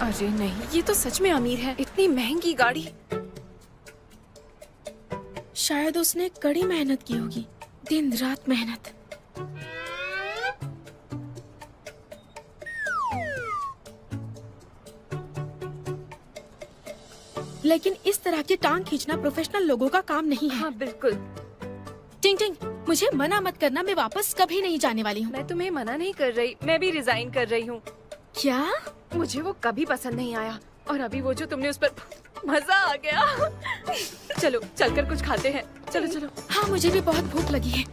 अरे नहीं, ये तो सच में अमीर है। इतनी महंगी गाड़ी। शायद उसने कड़ी मेहनत की होगी, दिन रात मेहनत। लेकिन इस तरह की टांग खींचना प्रोफेशनल लोगों का काम नहीं है। हाँ बिल्कुल। टिंग टिंग, मुझे मना मत करना, मैं वापस कभी नहीं जाने वाली हूँ। मैं तुम्हें मना नहीं कर रही, मैं भी रिजाइन कर रही हूँ। क्या? मुझे वो कभी पसंद नहीं आया, और अभी वो जो तुमने उस पर मजा आ गया। चलो चलकर कुछ खाते हैं। चलो चलो। हाँ, मुझे भी बहुत भूख लगी है।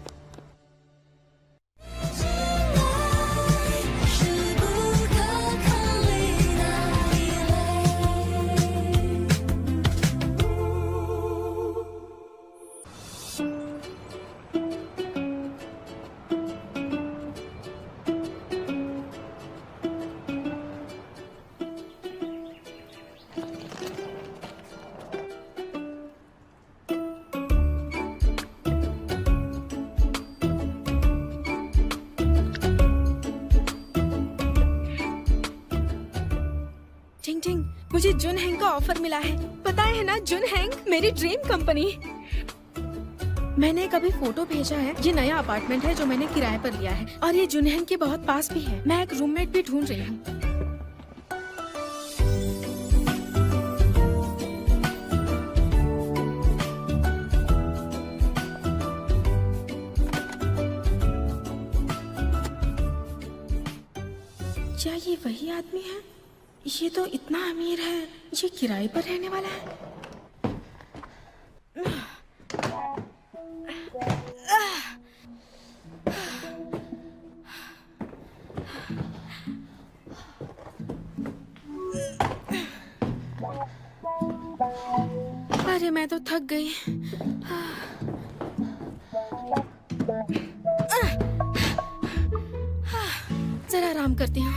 टिंग टिंग, मुझे जुनहेंग का ऑफर मिला है। पता है ना, जुनहेंग मेरी ड्रीम कंपनी। मैंने कभी फोटो भेजा है। ये नया अपार्टमेंट है जो मैंने किराए पर लिया है, और ये जुनहेंग के बहुत पास भी है। मैं एक रूममेट भी ढूंढ रही हूँ। क्या ये वही आदमी है? ये तो इतना अमीर है, ये किराए पर रहने वाला है। अरे मैं तो थक गई। जरा आराम करती हूँ।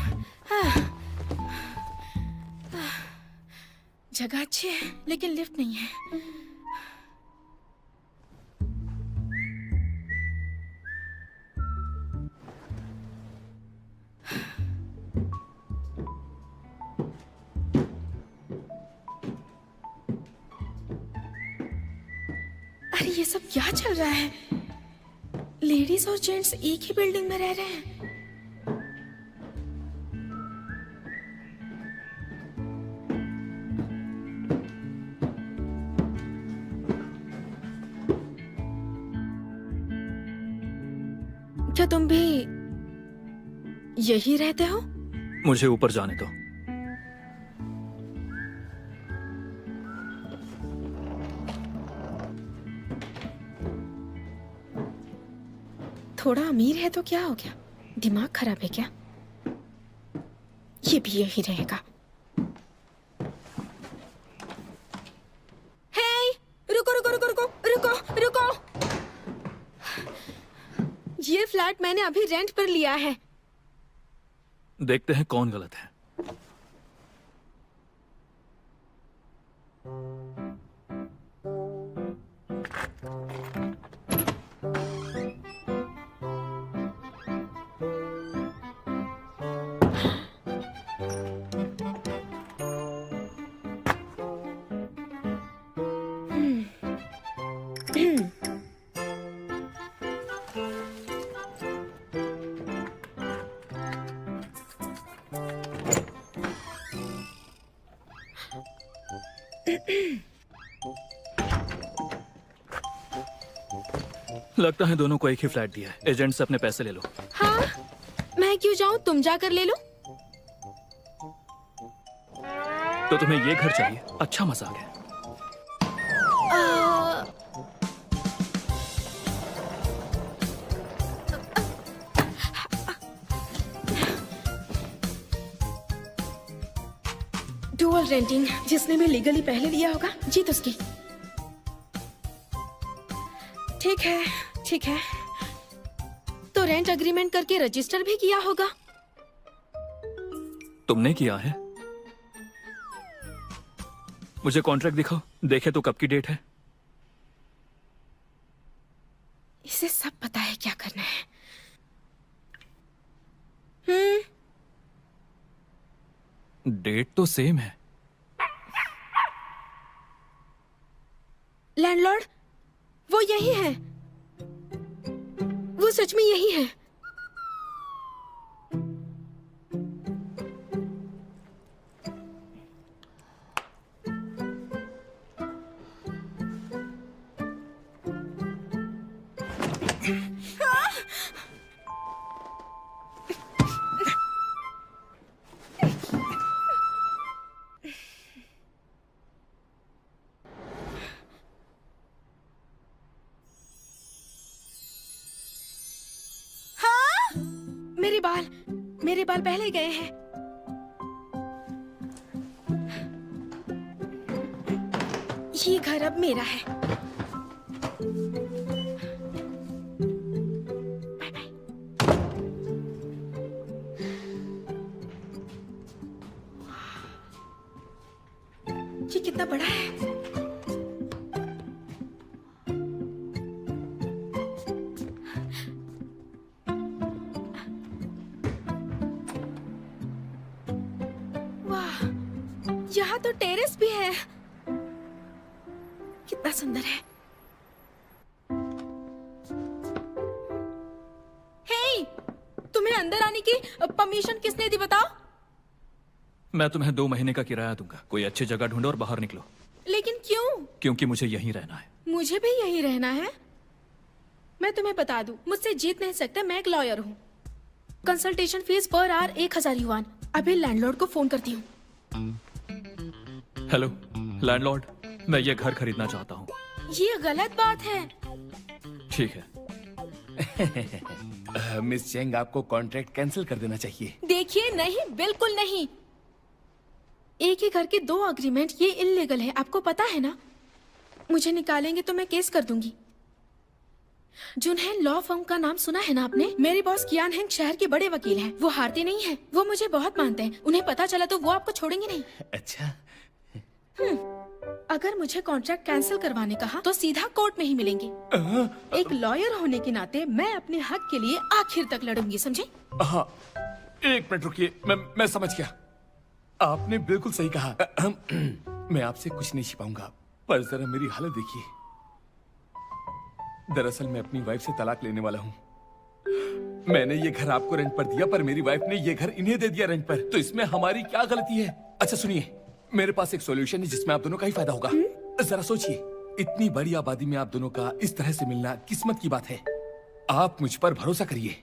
जगह अच्छी है, लेकिन लिफ्ट नहीं है। अरे ये सब क्या चल रहा है? लेडीज और जेंट्स एक ही बिल्डिंग में रह रहे हैं। क्या तुम भी यही रहते हो? मुझे ऊपर जाने दो। थोड़ा अमीर है तो क्या हो गया? दिमाग खराब है क्या? ये भी यही रहेगा। हे, रुको रुको रुको रुको रुको रुको। ये फ्लैट मैंने अभी रेंट पर लिया है। देखते हैं कौन गलत है। लगता है दोनों को एक ही फ्लैट दिया है। एजेंट से अपने पैसे ले लो। हाँ, मैं क्यों जाऊं? तुम जाकर ले लो। तो तुम्हें ये घर चाहिए? अच्छा मजाक है। डुअल रेंटिंग, जिसने भी लीगली पहले लिया होगा, जीत उसकी। ठीक है ठीक है, तो रेंट एग्रीमेंट करके रजिस्टर भी किया होगा। तुमने किया है? मुझे कॉन्ट्रैक्ट दिखाओ, देखे तो कब की डेट है। इसे सब पता है क्या करना है। डेट तो सेम है। लैंडलॉर्ड, वो यही है। वो सच में यही है। मेरे बाल पहले गए हैं। ये घर अब मेरा है। Bye bye. ये कितना बड़ा है। यहाँ तो टेरेस भी है। कितना सुंदर है। हे, तुम्हें अंदर आने की परमिशन किसने दी बताओ? मैं तुम्हें 2 महीने का किराया दूंगा। कोई अच्छी जगह ढूंढो और बाहर निकलो। लेकिन क्यों? क्योंकि मुझे यहीं रहना है। मुझे भी यहीं रहना है। मैं तुम्हें बता दूं, मुझसे जीत नहीं सकते। मैं एक लॉयर हूँ। Consultation fees per hour 1000 yuan. अभी लैंडलॉर्ड को फोन करती हूँ। हेलो लैंडलॉर्ड, मैं ये घर खरीदना चाहता हूँ। ये गलत बात है। ठीक है। मिस चेंग, आपको कॉन्ट्रैक्ट कैंसिल कर देना चाहिए। देखिए, नहीं, बिल्कुल नहीं। एक ही घर के 2 अग्रीमेंट, ये इल्लीगल है। आपको पता है ना? मुझे निकालेंगे तो मैं केस कर दूंगी। जुनहेन लॉ फर्म का नाम सुना है ना आपने? मेरे बॉस कियान हेंग शहर के बड़े वकील हैं। वो हारते नहीं हैं। वो मुझे बहुत मानते हैं। उन्हें पता चला तो वो आपको छोड़ेंगे नहीं। अच्छा। अगर मुझे कॉन्ट्रैक्ट कैंसिल करवाने कहा तो सीधा कोर्ट में ही मिलेंगे। एक लॉयर होने के नाते मैं अपने हक के लिए आखिर तक लड़ूंगी, समझे? हाँ, 1 मिनट रुकिए। मैं समझ गया। आपने बिल्कुल सही कहा। मैं आपसे कुछ नहीं छिपाऊंगा, पर जरा मेरी हालत देखिए। दरअसल मैं अपनी वाइफ से तलाक लेने वाला हूँ। मैंने ये घर आपको रेंट पर दिया, पर मेरी वाइफ ने ये घर इन्हें दे दिया रेंट पर। तो इसमें हमारी क्या गलती है? अच्छा सुनिए, मेरे पास एक सॉल्यूशन है जिसमें आप दोनों का ही फायदा होगा। जरा सोचिए, इतनी बड़ी आबादी में आप दोनों का इस तरह से मिलना किस्मत की बात है। आप मुझ पर भरोसा करिए।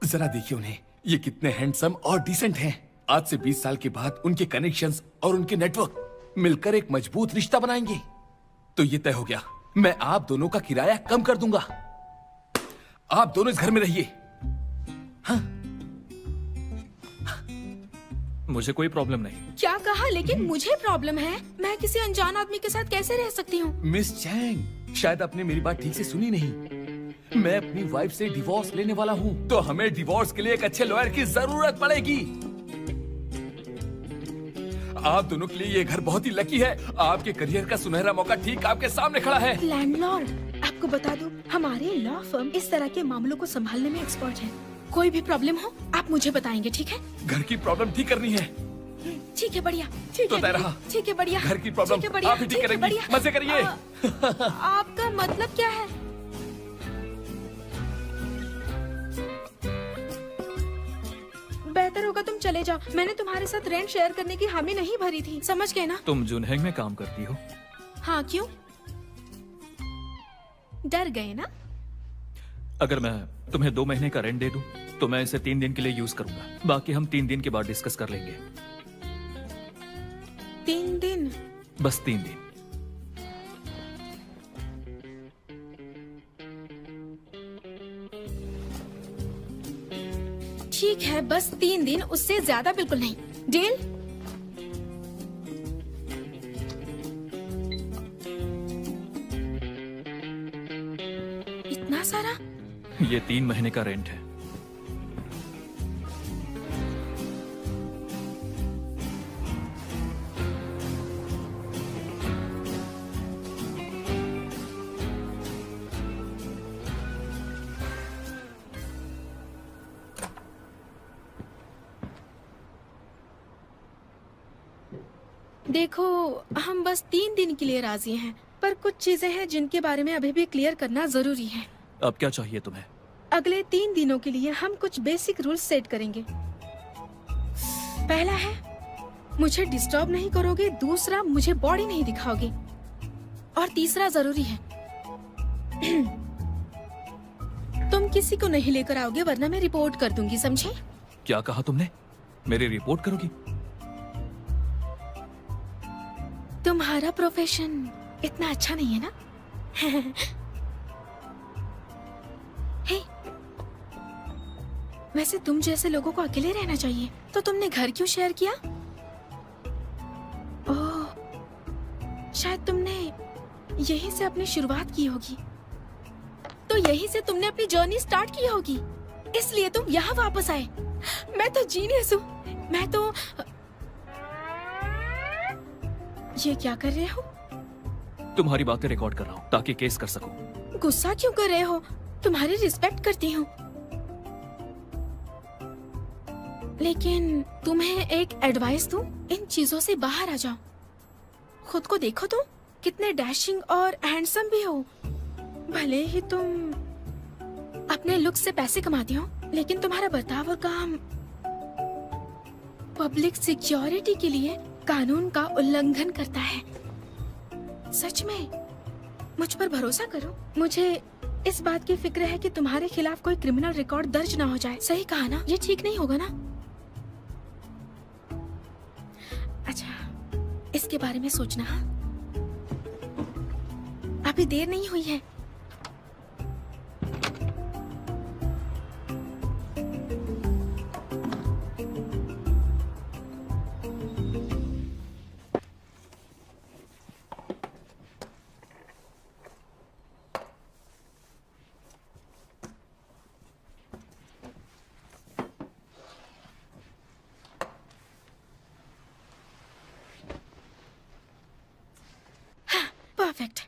जरा देखिए उन्हें, ये कितने हैंडसम और डिसेंट हैं। आज से 20 साल के बाद उनके कनेक्शंस और उनके नेटवर्क मिलकर एक मजबूत रिश्ता बनाएंगे। तो ये तय हो गया, मैं आप दोनों का किराया कम कर दूंगा। आप दोनों इस घर में रहिए। हाँ? मुझे कोई प्रॉब्लम नहीं। क्या कहा? लेकिन मुझे प्रॉब्लम है। मैं किसी अनजान आदमी के साथ कैसे रह सकती हूँ? मिस चैंग, शायद आपने मेरी बात ठीक से सुनी नहीं। मैं अपनी वाइफ से डिवोर्स लेने वाला हूँ, तो हमें डिवोर्स के लिए एक अच्छे लॉयर की जरूरत पड़ेगी। आप दोनों के लिए ये घर बहुत ही लकी है। आपके करियर का सुनहरा मौका ठीक आपके सामने खड़ा है। लैंडलॉर्ड, आपको बता दूं, हमारे लॉ फर्म इस तरह के मामलों को संभालने में एक्सपर्ट है। कोई भी प्रॉब्लम हो आप मुझे बताएंगे, ठीक है? घर की प्रॉब्लम ठीक करनी है। ठीक है, बढ़िया। ठीक तो है, तय रहा। ठीक है, बढ़िया। घर की प्रॉब्लम ठीक है, बढ़िया। आप ही ठीक ठीक है, करेंगी। बढ़िया। मजे करिए। आपका मतलब क्या है? बेहतर होगा तुम चले जाओ। मैंने तुम्हारे साथ रेंट शेयर करने की हामी नहीं भरी थी, समझ गए ना? तुम जुनहेंग में काम करती हो? हाँ, क्यों? डर गए ना? अगर मैं तुम्हें 2 महीने का रेंट दे दूं, तो मैं इसे 3 दिन के लिए यूज करूंगा। बाकी हम 3 दिन के बाद डिस्कस कर लेंगे। 3 दिन? बस 3 दिन। ठीक है, बस 3 दिन, उससे ज्यादा बिल्कुल नहीं। डील? इतना सारा? ये 3 महीने का रेंट है। देखो, हम बस 3 दिन के लिए राजी हैं, पर कुछ चीजें हैं जिनके बारे में अभी भी क्लियर करना जरूरी है। अब क्या चाहिए तुम्हें? अगले 3 दिनों के लिए हम कुछ बेसिक रूल्स सेट करेंगे। पहला है, मुझे डिस्टर्ब नहीं करोगे। दूसरा, मुझे बॉडी नहीं दिखाओगे। और तीसरा जरूरी है, तुम किसी को नहीं लेकर आओगे, वरना मैं रिपोर्ट कर दूंगी, समझे? क्या कहा तुमने? मेरी रिपोर्ट करोगी? तुम्हारा प्रोफेशन इतना अच्छा नहीं है ना? हे, वैसे तुम जैसे लोगों को अकेले रहना चाहिए, तो तुमने घर क्यों शेयर किया? ओह, शायद तुमने यहीं से अपनी शुरुआत की होगी, तो यहीं से तुमने अपनी जर्नी स्टार्ट की होगी, इसलिए तुम यहाँ वापस आए। मैं तो जीनियस हूँ। मैं तो ये क्या कर रहे हो? तुम्हारी बातें रिकॉर्ड कर रहा हूँ ताकि केस कर सकूं। गुस्सा क्यों कर रहे हो? तुम्हारी रिस्पेक्ट करती हूँ, लेकिन तुम्हें एक एडवाइस दूं, इन चीजों से बाहर आ जाओ। खुद को देखो, तुम कितने डैशिंग और हैंडसम भी हो। भले ही तुम अपने लुक से पैसे कमाती हो, लेकिन तुम्हारा बर्ताव और काम पब्लिक सिक्योरिटी के लिए कानून का उल्लंघन करता है। सच में, मुझ पर भरोसा करो। मुझे इस बात की फिक्र है कि तुम्हारे खिलाफ कोई क्रिमिनल रिकॉर्ड दर्ज ना हो जाए। सही कहा ना? ये ठीक नहीं होगा ना? अच्छा, इसके बारे में सोचना। हाँ, अभी देर नहीं हुई है। परफेक्ट।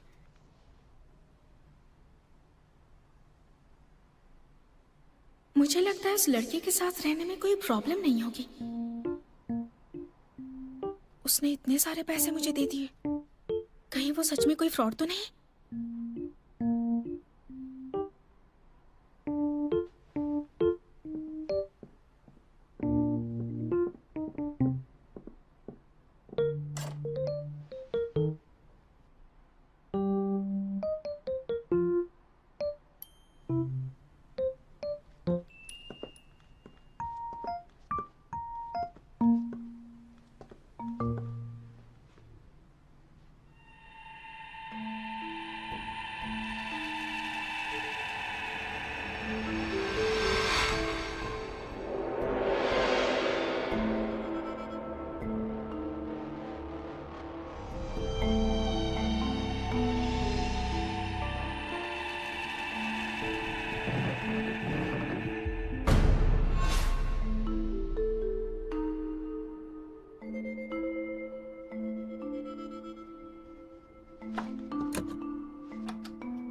मुझे लगता है इस लड़के के साथ रहने में कोई प्रॉब्लम नहीं होगी। उसने इतने सारे पैसे मुझे दे दिए, कहीं वो सच में कोई फ्रॉड तो नहीं?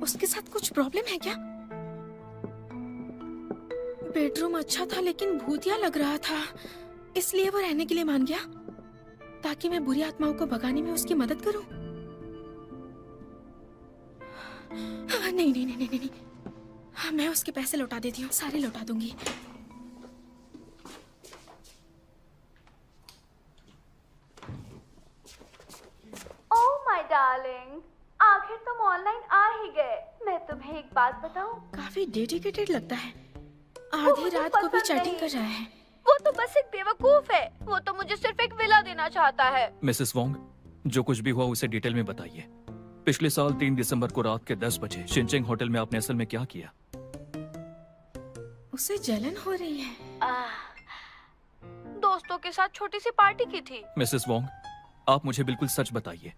उसके साथ कुछ प्रॉब्लम है क्या? बेडरूम अच्छा था, लेकिन भूतिया लग रहा था, इसलिए वो रहने के लिए मान गया, ताकि मैं बुरी आत्माओं को भगाने में उसकी मदद करूं। नहीं नहीं नहीं नहीं नहीं, हाँ, मैं उसके पैसे लौटा देती हूँ, सारे लौटा दूंगी। ओह माय डार्लिंग, आखिर तुम ऑनलाइन आ ही गए। मैं तुम्हें एक बात बताऊं? काफी डेडिकेटेड लगता है। वो आधी मुझे रात को भी पसंद चैटिंग नहीं। कर रहा है। वो तो बस एक बेवकूफ है। वो तो मुझे सिर्फ एक विला देना चाहता है। मिसेस वोंग, जो कुछ भी हुआ उसे डिटेल में बताइए। पिछले साल 3 दिसंबर को रात के 10 बजे शिनचेंग होटल में आपने असल में क्या किया? उसे जलन हो रही है। दोस्तों के साथ छोटी सी पार्टी की थी। मिसेस वोंग, आप मुझे बिल्कुल सच बताइए।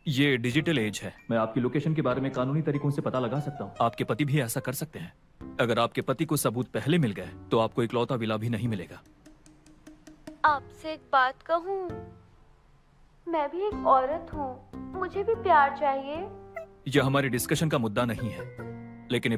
ये डिजिटल एज है, मैं आपकी लोकेशन के बारे में कानूनी तरीकों से पता लगा सकता हूँ। आपके पति भी ऐसा कर सकते हैं। अगर आपके पति को सबूत पहले मिल गए तो आपको इकलौता विला भी नहीं मिलेगा। आपसे एक बात कहूँ, मैं भी एक औरत हूँ, मुझे भी प्यार चाहिए। यह हमारे डिस्कशन का मुद्दा नहीं है, लेकिन